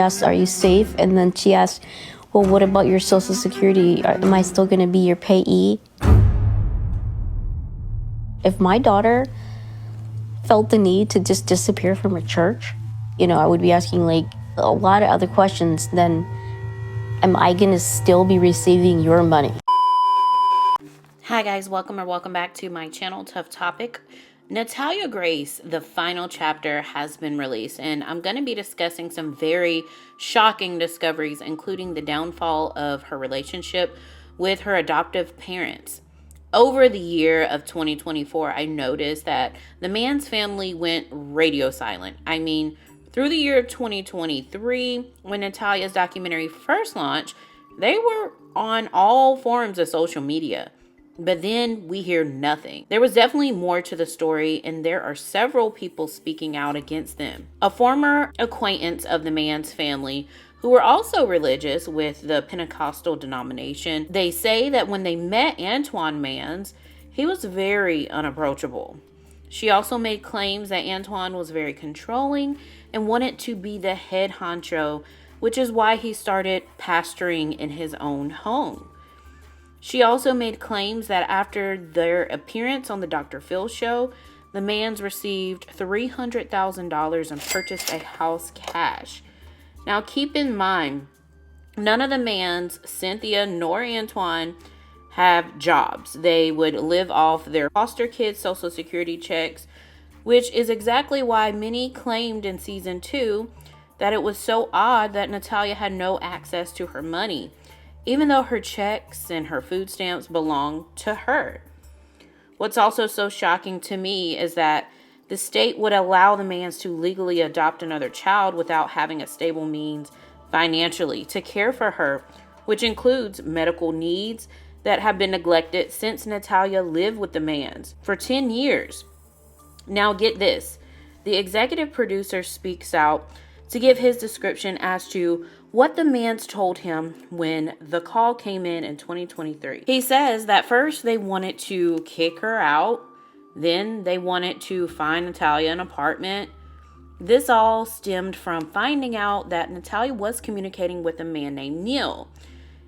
asked, "Are you safe?" And then she asked, "Well, what about your social security? Am I still going to be your payee?" If my daughter felt the need to just disappear from a church, I would be asking like a lot of other questions. Then am I going to still be receiving your money? Hi guys, welcome back to my channel. Tough topic. Natalia Grace, the final chapter has been released, and I'm going to be discussing some very shocking discoveries, including the downfall of her relationship with her adoptive parents. Over the year of 2024, I noticed that the man's family went radio silent. I mean, through the year of 2023, when Natalia's documentary first launched, they were on all forms of social media. But then we hear nothing. There was definitely more to the story, and there are several people speaking out against them. A former acquaintance of the man's family, who were also religious with the Pentecostal denomination, they say that when they met Antoine Mans, he was very unapproachable. She also made claims that Antoine was very controlling and wanted to be the head honcho, which is why he started pastoring in his own home. She also made claims that after their appearance on the Dr. Phil show, the Mans received $300,000 and purchased a house cash. Now keep in mind, none of the Mans, Cynthia nor Antoine, have jobs. They would live off their foster kids' social security checks, which is exactly why many claimed in season 2 that it was so odd that Natalia had no access to her money, even though her checks and her food stamps belong to her. What's also so shocking to me is that the state would allow the Mans to legally adopt another child without having a stable means financially to care for her, which includes medical needs that have been neglected since Natalia lived with the Mans for 10 years. Now get this, the executive producer speaks out to give his description as to what the Mans told him when the call came in 2023. He says that first they wanted to kick her out, then they wanted to find Natalia an apartment. This all stemmed from finding out that Natalia was communicating with a man named Neil.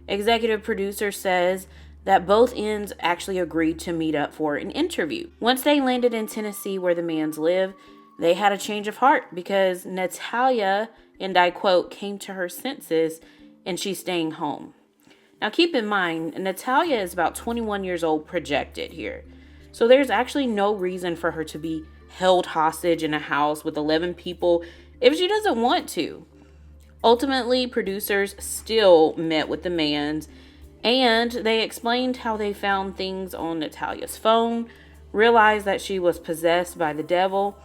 Executive producer says that both ends actually agreed to meet up for an interview. Once they landed in Tennessee where the Mans live, they had a change of heart because Natalia, and I quote, came to her senses and she's staying home. Now keep in mind, Natalia is about 21 years old projected here. So there's actually no reason for her to be held hostage in a house with 11 people if she doesn't want to. Ultimately, producers still met with the Mans and they explained how they found things on Natalia's phone, realized that she was possessed by the devil,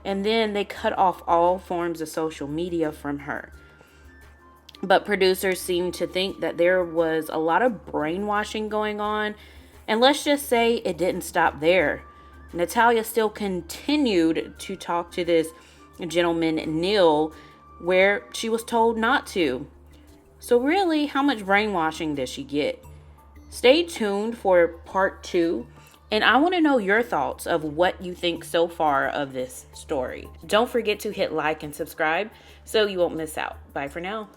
and then they cut off all forms of social media from her. But producers seem to think that there was a lot of brainwashing going on. And let's just say it didn't stop there. Natalia still continued to talk to this gentleman, Neil, where she was told not to. So really, how much brainwashing did she get? Stay tuned for part 2. And I want to know your thoughts of what you think so far of this story. Don't forget to hit like and subscribe so you won't miss out. Bye for now.